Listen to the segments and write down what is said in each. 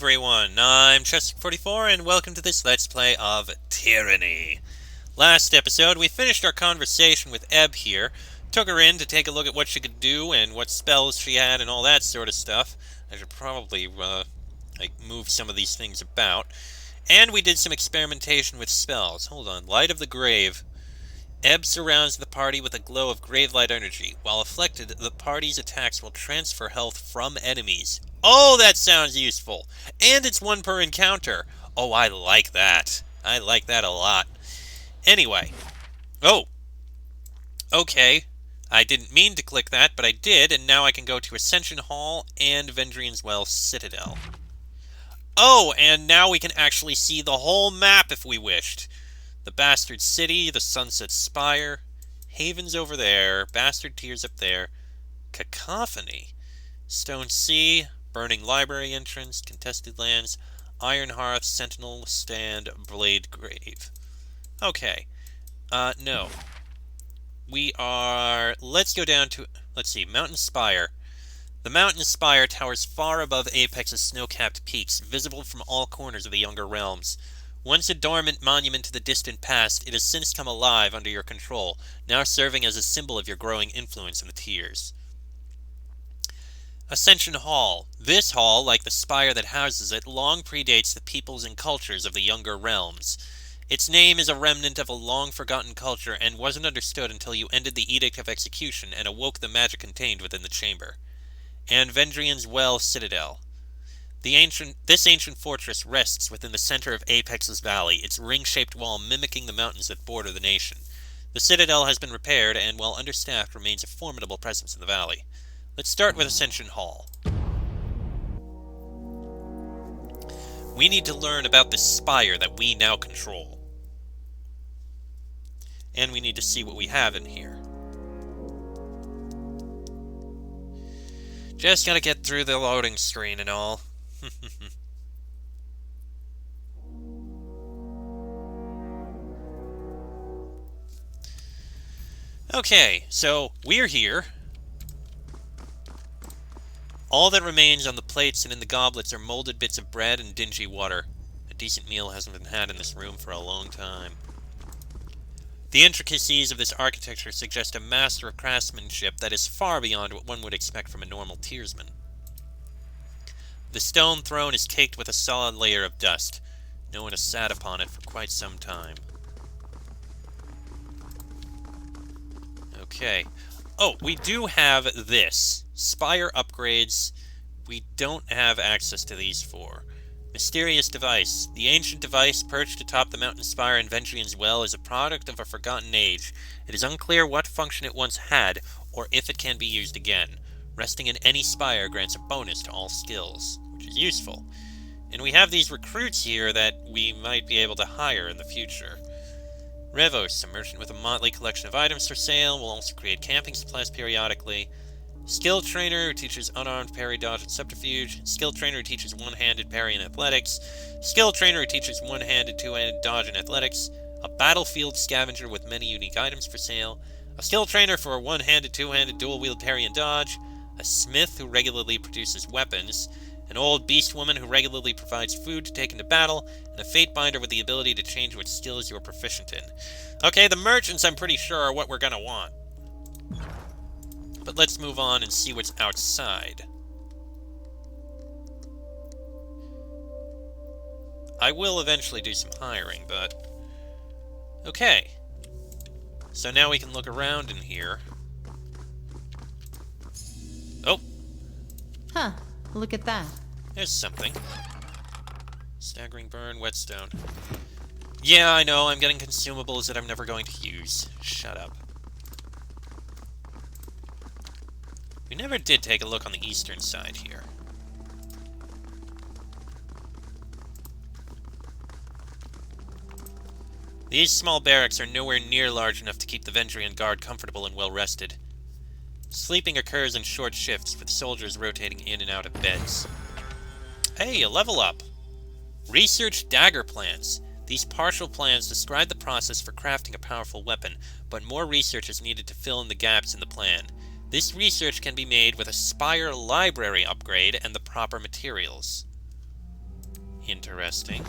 everyone, I'm Chester44 and welcome to this Let's Play of Tyranny. Last episode, we finished our conversation with Ebb here, took her in to take a look at what she could do and what spells she had and all that sort of stuff. I should probably, move some of these things about. And we did some experimentation with spells. Hold on, Light of the Grave. Ebb surrounds the party with a glow of grave light energy. While afflicted, the party's attacks will transfer health from enemies. Oh, that sounds useful. And it's one per encounter. Oh, I like that. I like that a lot. Anyway. Oh. Okay. I didn't mean to click that, but I did, and now I can go to Ascension Hall and Vendrian's Well Citadel. Oh, and now we can actually see the whole map if we wished. The Bastard City, the Sunset Spire, Haven's over there, Bastard Tears up there, Cacophony, Stone Sea, Burning Library Entrance, Contested Lands, Iron Hearth, Sentinel Stand, Blade Grave. Okay. No. Let's go down to, Mountain Spire. The Mountain Spire towers far above Apex's snow-capped peaks, visible from all corners of the Younger Realms. Once a dormant monument to the distant past, it has since come alive under your control, now serving as a symbol of your growing influence in the Tiers. Ascension Hall. This hall, like the spire that houses it, long predates the peoples and cultures of the Younger Realms. Its name is a remnant of a long-forgotten culture and wasn't understood until you ended the Edict of Execution and awoke the magic contained within the chamber. And Vendrian's Well Citadel. This ancient fortress rests within the center of Apex's valley, its ring-shaped wall mimicking the mountains that border the nation. The citadel has been repaired and, while understaffed, remains a formidable presence in the valley. Let's start with Ascension Hall. We need to learn about this spire that we now control. And we need to see what we have in here. Just gotta get through the loading screen and all. Okay, so we're here. All that remains on the plates and in the goblets are molded bits of bread and dingy water. A decent meal hasn't been had in this room for a long time. The intricacies of this architecture suggest a master of craftsmanship that is far beyond what one would expect from a normal tiersman. The stone throne is caked with a solid layer of dust. No one has sat upon it for quite some time. Okay. Oh, we do have this. Spire Upgrades. We don't have access to these four. Mysterious Device. The ancient device perched atop the mountain spire in Vendrian's Well is a product of a forgotten age. It is unclear what function it once had, or if it can be used again. Resting in any spire grants a bonus to all skills, which is useful. And we have these recruits here that we might be able to hire in the future. Revos, a merchant with a motley collection of items for sale, will also create camping supplies periodically. Skill Trainer, who teaches unarmed parry, dodge, and subterfuge. Skill Trainer, who teaches one-handed parry and athletics. Skill Trainer, who teaches one-handed, two-handed dodge and athletics. A Battlefield Scavenger with many unique items for sale. A Skill Trainer for one-handed, two-handed, dual-wield parry and dodge. A Smith, who regularly produces weapons. An old beast woman who regularly provides food to take into battle, and a fate binder with the ability to change what skills you are proficient in. Okay, the merchants I'm pretty sure are what we're gonna want. But let's move on and see what's outside. I will eventually do some hiring, but... Okay. So now we can look around in here. Oh! Huh, look at that. There's something. Staggering Burn, Whetstone. Yeah, I know, I'm getting consumables that I'm never going to use. Shut up. We never did take a look on the eastern side here. These small barracks are nowhere near large enough to keep the Vendrian Guard comfortable and well-rested. Sleeping occurs in short shifts, with soldiers rotating in and out of beds. Hey, a level up! Research dagger plans. These partial plans describe the process for crafting a powerful weapon, but more research is needed to fill in the gaps in the plan. This research can be made with a Spire library upgrade and the proper materials. Interesting.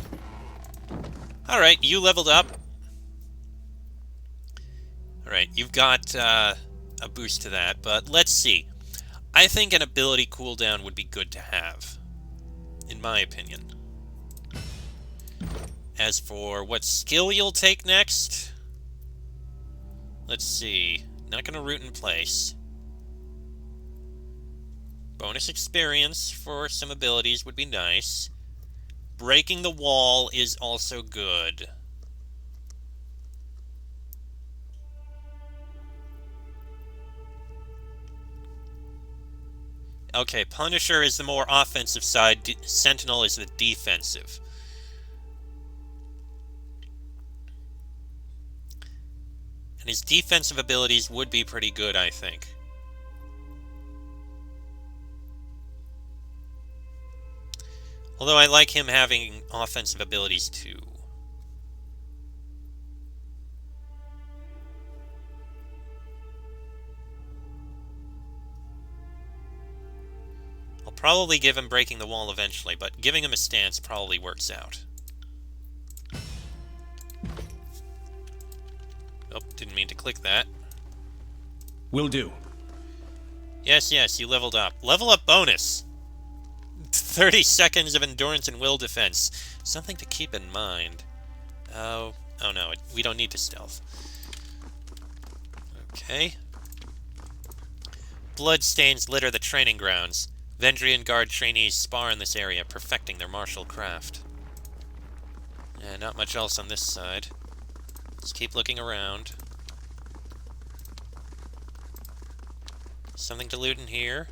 Alright, you leveled up. Alright, you've got a boost to that, but let's see. I think an ability cooldown would be good to have, in my opinion. As for what skill you'll take next, let's see. Not going to root in place. Bonus experience for some abilities would be nice. Breaking the wall is also good. Okay, Punisher is the more offensive side, Sentinel is the defensive. And his defensive abilities would be pretty good, I think. Although I like him having offensive abilities too. I'll probably give him breaking the wall eventually, but giving him a stance probably works out. Oh, didn't mean to click that. Will do. Yes, yes, you leveled up. Level up bonus! 30 seconds of endurance and will defense. Something to keep in mind. Oh no, we don't need to stealth. Okay. Bloodstains litter the training grounds. Vendrian Guard trainees spar in this area, perfecting their martial craft. Yeah, not much else on this side. Let's keep looking around. Something to loot in here.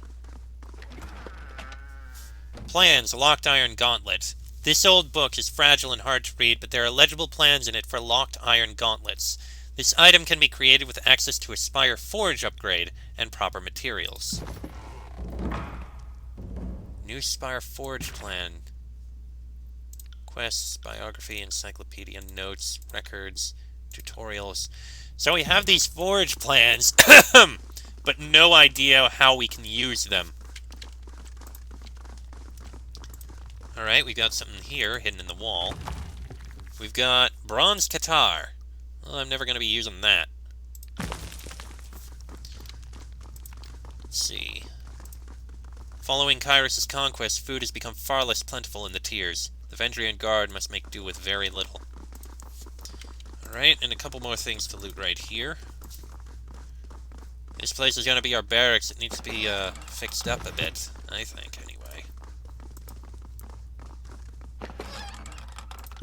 Plans, a locked iron gauntlet. This old book is fragile and hard to read, but there are legible plans in it for locked iron gauntlets. This item can be created with access to a Spire Forge upgrade and proper materials. New Spire Forge plan. Quests, biography, encyclopedia, notes, records, tutorials. So we have these forge plans, but no idea how we can use them. Alright, we've got something here hidden in the wall. We've got bronze Qatar. Well, I'm never going to be using that. Let's see. Following Kyrus' conquest, food has become far less plentiful in the tiers. The Vendrian Guard must make do with very little. Alright, and a couple more things to loot right here. This place is going to be our barracks. It needs to be fixed up a bit, I think, anyway.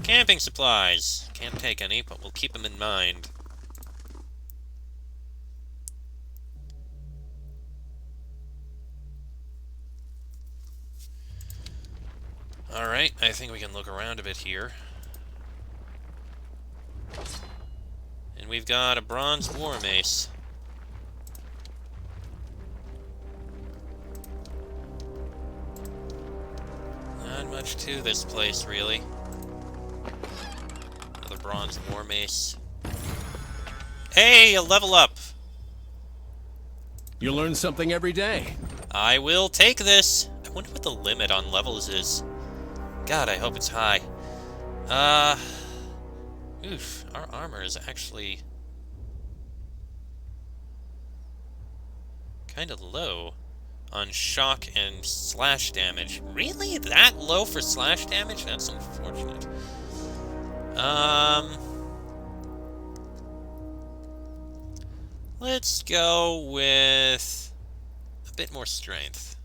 Camping supplies. Can't take any, but we'll keep them in mind. Alright, I think we can look around a bit here. And we've got a bronze war mace. Not much to this place, really. Another bronze war mace. Hey, a level up! You learn something every day. I will take this! I wonder what the limit on levels is. God, I hope it's high. Oof, our armor is actually kind of low on shock and slash damage. Really? That low for slash damage? That's unfortunate. Let's go with a bit more strength.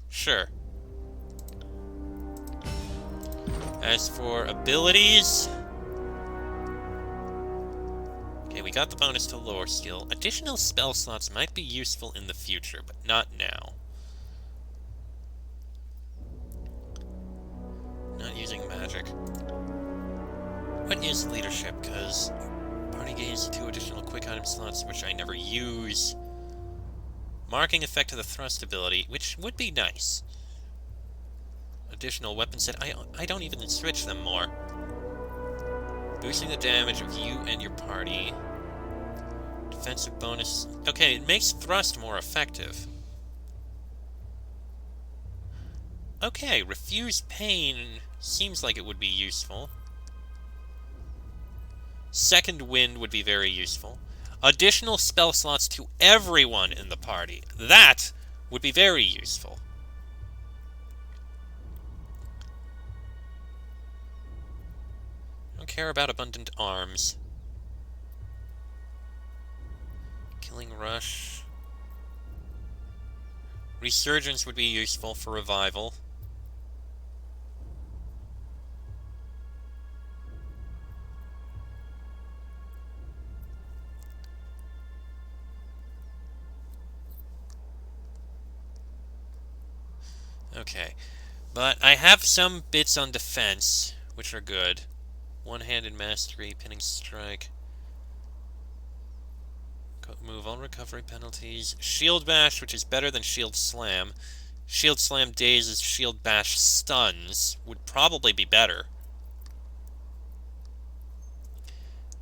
Sure. As for abilities... Okay, we got the bonus to lore skill. Additional spell slots might be useful in the future, but not now. Not using magic. What is leadership? Because party gains 2 additional quick item slots, which I never use. Marking effect of the thrust ability, which would be nice. Additional weapon set. I don't even switch them more. Boosting the damage of you and your party. Defensive bonus. Okay, it makes thrust more effective. Okay, refuse pain seems like it would be useful. Second wind would be very useful. Additional spell slots to everyone in the party. That would be very useful. I don't care about abundant arms. Killing rush. Resurgence would be useful for revival. Okay, but I have some bits on defense, which are good. One-handed mastery, pinning strike. Move all recovery penalties. Shield bash, which is better than shield slam. Shield slam dazes, shield bash stuns would probably be better.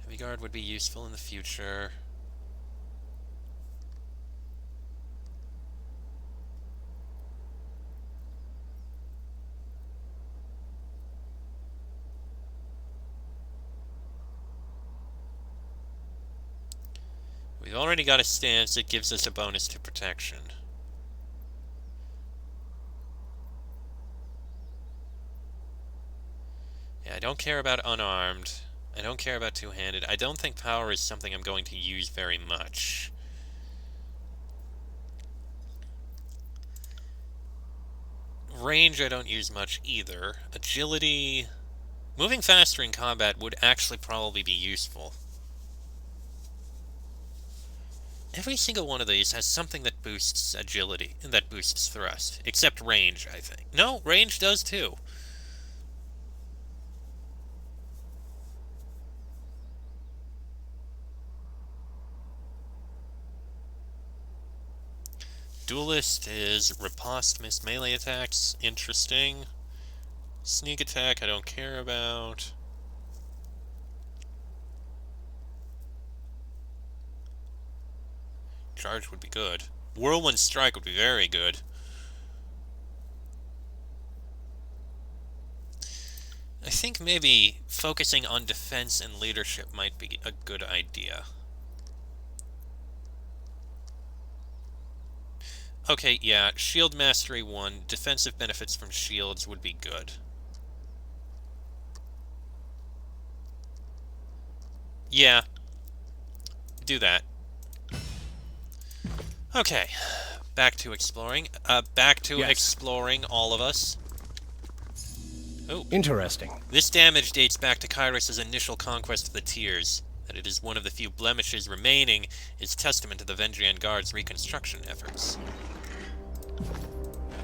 Heavy guard would be useful in the future. We've already got a stance that gives us a bonus to protection. Yeah, I don't care about unarmed. I don't care about two-handed. I don't think power is something I'm going to use very much. Range I don't use much either. Agility... Moving faster in combat would actually probably be useful. Every single one of these has something that boosts agility, and that boosts thrust. Except range, I think. No, range does too. Duelist is riposte, missed melee attacks. Interesting. Sneak attack I don't care about. Charge would be good. Whirlwind strike would be very good. I think maybe focusing on defense and leadership might be a good idea. Okay, yeah, Shield Mastery 1, defensive benefits from shields would be good. Yeah, do that. Okay, back to exploring. Exploring, all of us. Oh. Interesting. This damage dates back to Kyrus' initial conquest of the Tears. That it is one of the few blemishes remaining is testament to the Vendrian Guard's reconstruction efforts.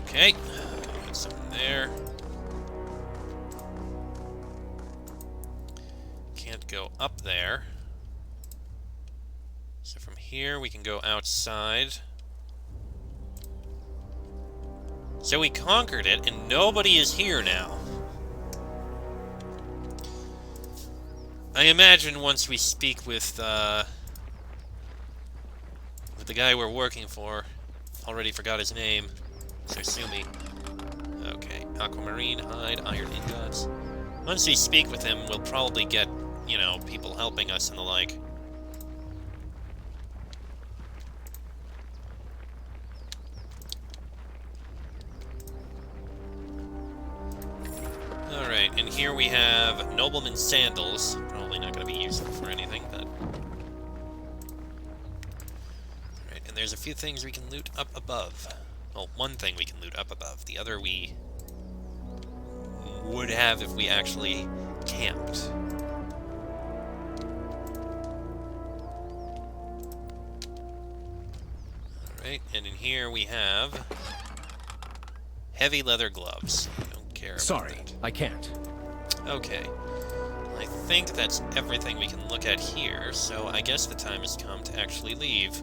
Okay, got something there. Can't go up there. So from here we can go outside. So we conquered it, and nobody is here now. I imagine once we speak with the guy we're working for, already forgot his name, Sarsumi. Okay, aquamarine, hide, iron ingots. Once we speak with him, we'll probably get, you know, people helping us and the like. Alright, and here we have Nobleman's Sandals. Probably not going to be useful for anything, but... Alright, and there's a few things we can loot up above. Well, one thing we can loot up above. The other we would have if we actually camped. Alright, and in here we have... heavy leather gloves. Don't care about Sorry, that. I can't. Okay. I think that's everything we can look at here, so I guess the time has come to actually leave.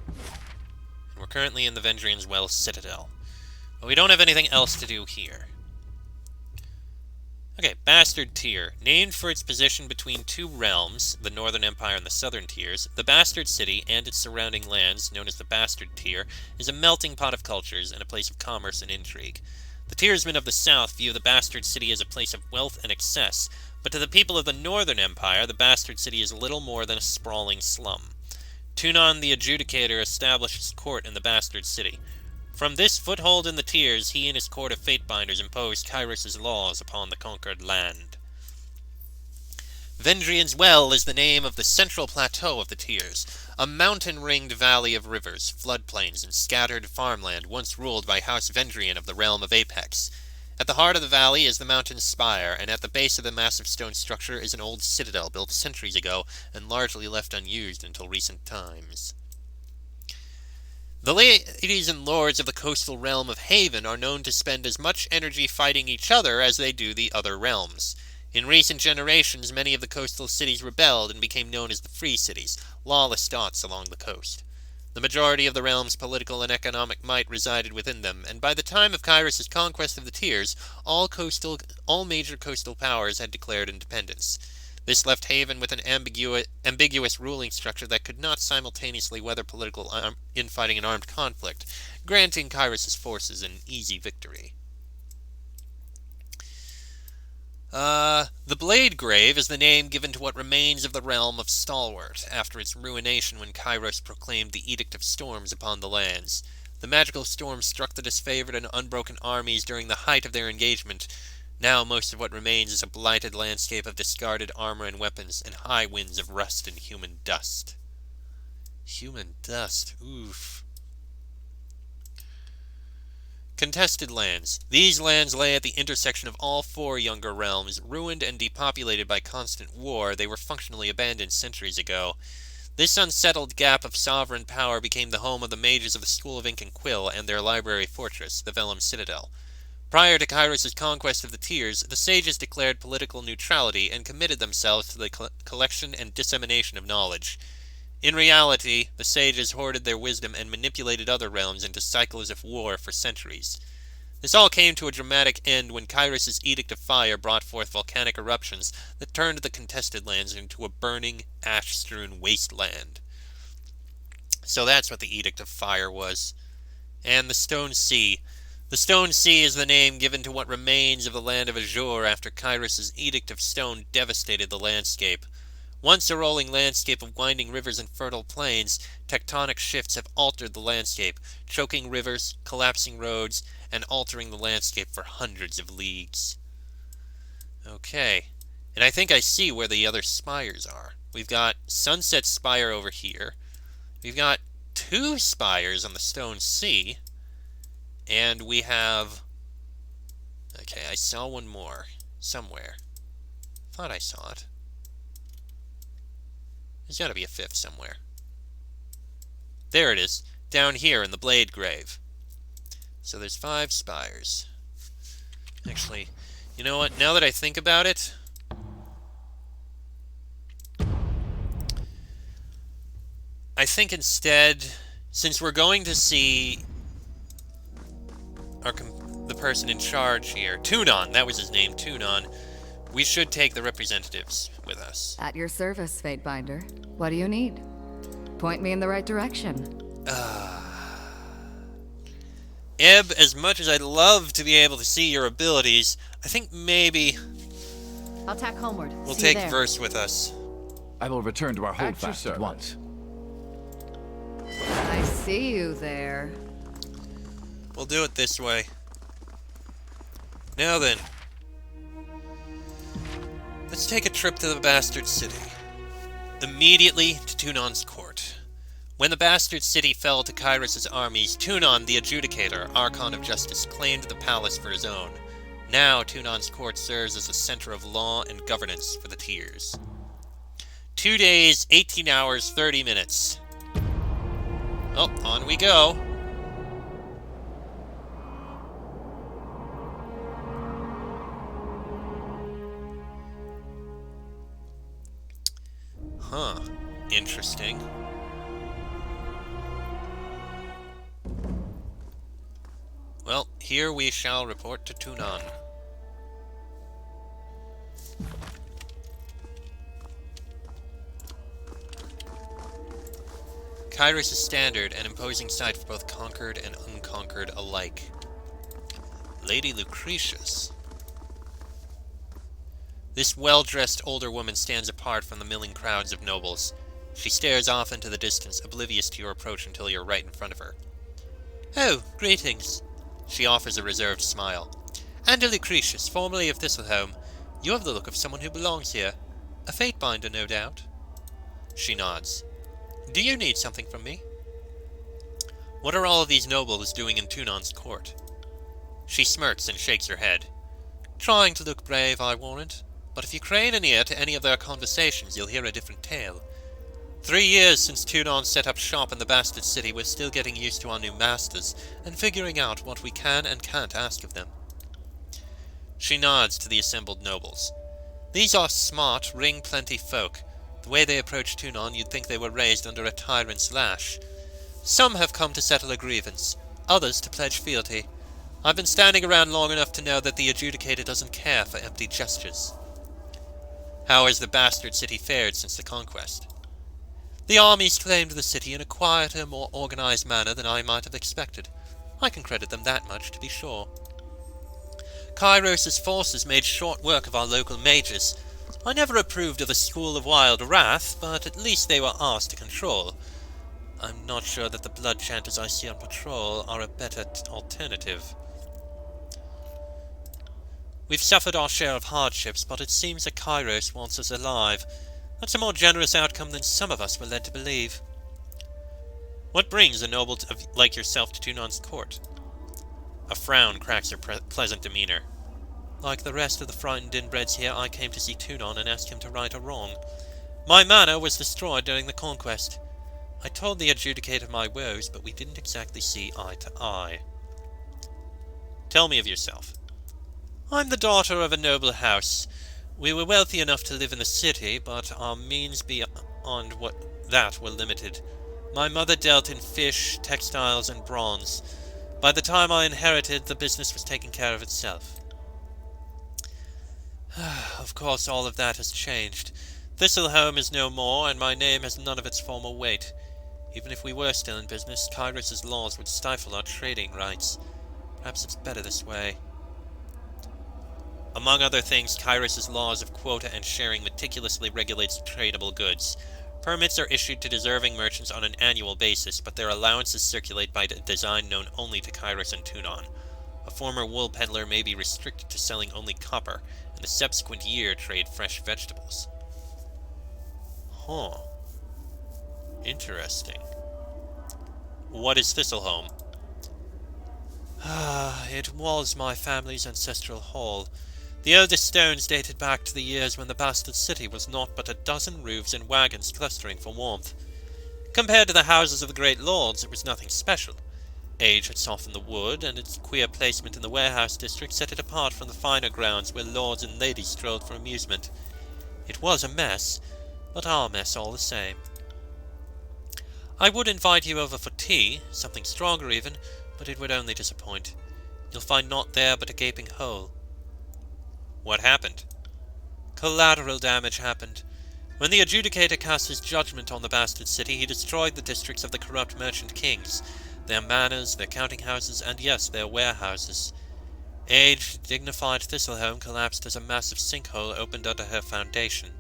And we're currently in the Vendrian's Well Citadel. But we don't have anything else to do here. Okay, Bastard Tier. Named for its position between two realms, the Northern Empire and the Southern Tiers, the Bastard City and its surrounding lands, known as the Bastard Tier, is a melting pot of cultures and a place of commerce and intrigue. The Tiersmen of the South view the Bastard City as a place of wealth and excess, but to the people of the Northern Empire, the Bastard City is little more than a sprawling slum. Tunon the Adjudicator established his court in the Bastard City. From this foothold in the Tiers, he and his court of Fatebinders imposed Kyros's laws upon the conquered land. Vendrian's Well is the name of the central plateau of the Tiers, a mountain-ringed valley of rivers, floodplains, and scattered farmland once ruled by House Vendrian of the realm of Apex. At the heart of the valley is the mountain Spire, and at the base of the massive stone structure is an old citadel built centuries ago and largely left unused until recent times. The ladies and lords of the coastal realm of Haven are known to spend as much energy fighting each other as they do the other realms. In recent generations, many of the coastal cities rebelled and became known as the Free Cities, lawless dots along the coast. The majority of the realm's political and economic might resided within them, and by the time of Kyros's conquest of the Tiers, all major coastal powers had declared independence. This left Haven with an ambiguous ruling structure that could not simultaneously weather political infighting and armed conflict, granting Kyros's forces an easy victory. The Blade Grave is the name given to what remains of the realm of Stalwart, after its ruination when Kyros proclaimed the Edict of Storms upon the lands. The magical storm struck the disfavored and unbroken armies during the height of their engagement. Now most of what remains is a blighted landscape of discarded armor and weapons, and high winds of rust and human dust. Human dust, oof. Contested lands. These lands lay at the intersection of all four younger realms. Ruined and depopulated by constant war, they were functionally abandoned centuries ago. This unsettled gap of sovereign power became the home of the mages of the School of Ink and Quill and their library fortress, the Vellum Citadel. Prior to Kyros's conquest of the Tiers, the sages declared political neutrality and committed themselves to the collection and dissemination of knowledge. In reality, the sages hoarded their wisdom and manipulated other realms into cycles of war for centuries. This all came to a dramatic end when Kyros's Edict of Fire brought forth volcanic eruptions that turned the contested lands into a burning, ash-strewn wasteland. So that's what the Edict of Fire was. And the Stone Sea. The Stone Sea is the name given to what remains of the land of Azure after Kyros's Edict of Stone devastated the landscape. Once a rolling landscape of winding rivers and fertile plains, tectonic shifts have altered the landscape, choking rivers, collapsing roads, and altering the landscape for hundreds of leagues. Okay, and I think I see where the other spires are. We've got Sunset Spire over here. We've got two spires on the Stone Sea. And we have... Okay, I saw one more. Somewhere. Thought I saw it. There's gotta be a fifth somewhere. There it is. Down here in the Blade Grave. So there's 5 spires. Actually, you know what? Now that I think about it... I think instead, since we're going to see... the person in charge here, Tunon, that was his name, Tunon, we should take the representatives with us. At your service, Fatebinder. What do you need? Point me in the right direction. Ebb, as much as I'd love to be able to see your abilities, I think maybe I'll tack homeward. we'll See you take there. Verse with us. I will return to our At your holdfast at once. I see you there. We'll do it this way. Now then, let's take a trip to the Bastard City. Immediately to Tunon's court. When the Bastard City fell to Kyros's armies, Tunon, the Adjudicator, Archon of Justice, claimed the palace for his own. Now Tunon's court serves as the center of law and governance for the Tiers. 2 days, 18 hours, 30 minutes. Oh, on we go. Huh. Interesting. Well, here we shall report to Tunon. Kairos' standard, an imposing sight for both conquered and unconquered alike. Lady Lucretius. This well-dressed older woman stands apart from the milling crowds of nobles. She stares off into the distance, oblivious to your approach until you're right in front of her. Oh, greetings. She offers a reserved smile. Andrew Lucretius, formerly of Thistleholm. You have the look of someone who belongs here. A fate binder, no doubt. She nods. Do you need something from me? What are all of these nobles doing in Tunon's court? She smirks and shakes her head. Trying to look brave, I warrant. But if you crane an ear to any of their conversations, you'll hear a different tale. 3 years since Tunon set up shop in the Bastard City, we're still getting used to our new masters, and figuring out what we can and can't ask of them. She nods to the assembled nobles. These are smart, ring-plenty folk. The way they approach Tunon, you'd think they were raised under a tyrant's lash. Some have come to settle a grievance, others to pledge fealty. I've been standing around long enough to know that the Adjudicator doesn't care for empty gestures. How has the Bastard City fared since the conquest? The armies claimed the city in a quieter, more organized manner than I might have expected. I can credit them that much, to be sure. Kairos' forces made short work of our local mages. I never approved of a school of wild wrath, but at least they were ours to control. I'm not sure that the blood chanters I see on patrol are a better alternative. We've suffered our share of hardships, but it seems that Kairos wants us alive. That's a more generous outcome than some of us were led to believe. What brings a noble like yourself to Tunon's court? A frown cracks her pleasant demeanor. Like the rest of the frightened inbreds here, I came to see Tunon and ask him to right a wrong. My manor was destroyed during the conquest. I told the Adjudicator my woes, but we didn't exactly see eye to eye. Tell me of yourself. I'm the daughter of a noble house. We were wealthy enough to live in the city, but our means beyond that were limited. My mother dealt in fish, textiles, and bronze. By the time I inherited, the business was taking care of itself. Of course, all of that has changed. Thistleholm is no more, and my name has none of its former weight. Even if we were still in business, Kairos' laws would stifle our trading rights. Perhaps it's better this way. Among other things, Kairos' laws of quota and sharing meticulously regulates tradable goods. Permits are issued to deserving merchants on an annual basis, but their allowances circulate by a design known only to Kairos and Tunon. A former wool peddler may be restricted to selling only copper, and the subsequent year trade fresh vegetables. Huh. Interesting. What is Thistleholm? It was my family's ancestral hall. The oldest stones dated back to the years when the Bastard City was naught but a dozen roofs and wagons clustering for warmth. Compared to the houses of the great lords, it was nothing special. Age had softened the wood, and its queer placement in the warehouse district set it apart from the finer grounds where lords and ladies strolled for amusement. It was a mess, but our mess all the same. I would invite you over for tea, something stronger even, but it would only disappoint. You'll find naught there but a gaping hole. What happened? Collateral damage happened. When the Adjudicator cast his judgment on the Bastard City, he destroyed the districts of the corrupt merchant kings, their manors, their counting houses, and yes, their warehouses. Aged, dignified Thistleholm collapsed as a massive sinkhole opened under her foundation.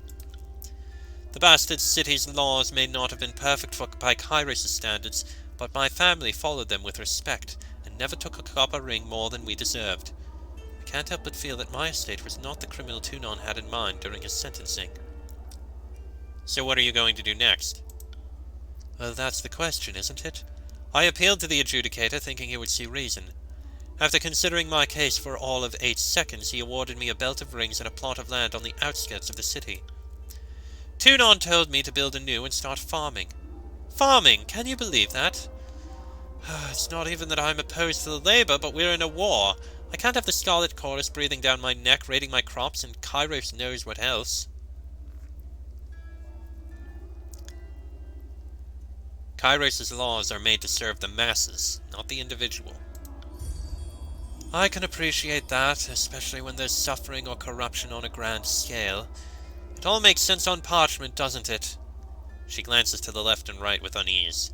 The Bastard City's laws may not have been perfect by Kairos' standards, but my family followed them with respect, and never took a copper ring more than we deserved. I can't help but feel that my estate was not the criminal Tunon had in mind during his sentencing. So what are you going to do next? Well, that's the question, isn't it? I appealed to the Adjudicator, thinking he would see reason. After considering my case for all of 8 seconds, he awarded me a belt of rings and a plot of land on the outskirts of the city. Tunon told me to build anew and start farming. Farming! Can you believe that? It's not even that I'm opposed to the labor, but we're in a war. I can't have the Scarlet Chorus breathing down my neck, raiding my crops, and Kairos knows what else. Kairos' laws are made to serve the masses, not the individual. I can appreciate that, especially when there's suffering or corruption on a grand scale. It all makes sense on parchment, doesn't it? She glances to the left and right with unease.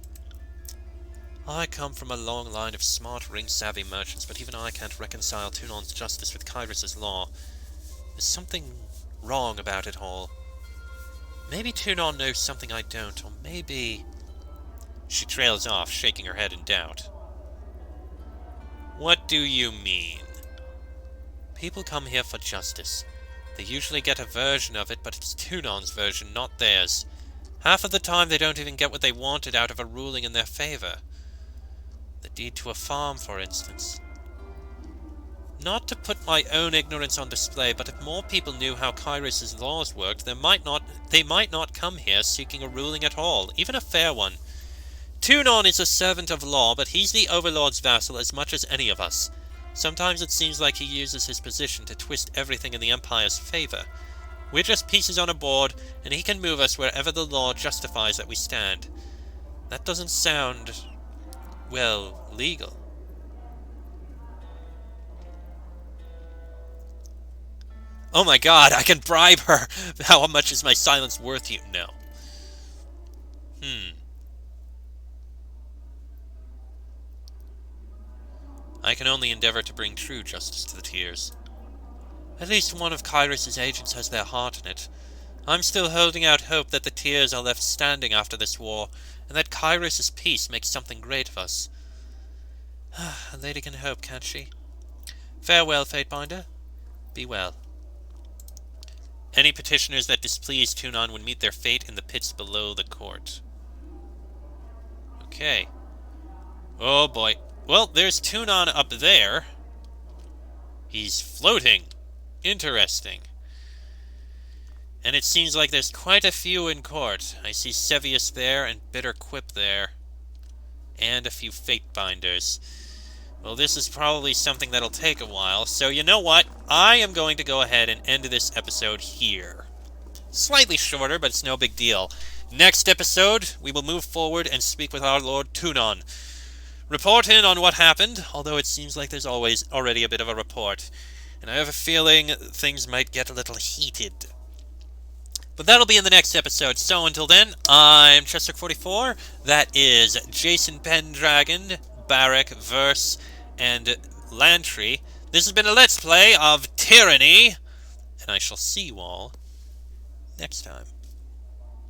I come from a long line of smart, ring-savvy merchants, but even I can't reconcile Tunon's justice with Kyrus's law. There's something wrong about it all. Maybe Tunon knows something I don't, or maybe... She trails off, shaking her head in doubt. What do you mean? People come here for justice. They usually get a version of it, but it's Tunon's version, not theirs. Half of the time they don't even get what they wanted out of a ruling in their favor. The deed to a farm, for instance. Not to put my own ignorance on display, but if more people knew how Kyrus's laws worked, they might not come here seeking a ruling at all, even a fair one. Tunon is a servant of law, but he's the Overlord's vassal as much as any of us. Sometimes it seems like he uses his position to twist everything in the Empire's favor. We're just pieces on a board, and he can move us wherever the law justifies that we stand. That doesn't sound, well, legal. Oh my god, I can bribe her! How much is my silence worth you? No. I can only endeavor to bring true justice to the Tears. At least one of Kyrus's agents has their heart in it. I'm still holding out hope that the Tears are left standing after this war, and that Kyrus's peace makes something great of us. A lady can hope, can't she? Farewell, Fatebinder. Be well. Any petitioners that displease Tunon would meet their fate in the pits below the court. Okay. Oh boy. Well, there's Tunon up there. He's floating. Interesting. And it seems like there's quite a few in court. I see Sevius there and Bitter Quip there. And a few Fatebinders. Well, this is probably something that'll take a while, so you know what? I am going to go ahead and end this episode here. Slightly shorter, but it's no big deal. Next episode, we will move forward and speak with our Lord Tunon. Report in on what happened, although it seems like there's already a bit of a report. And I have a feeling things might get a little heated. But that'll be in the next episode, so until then, I'm Chester44, that is Jason Pendragon, Barrack, Verse, and Lantry. This has been a Let's Play of Tyranny, and I shall see you all next time.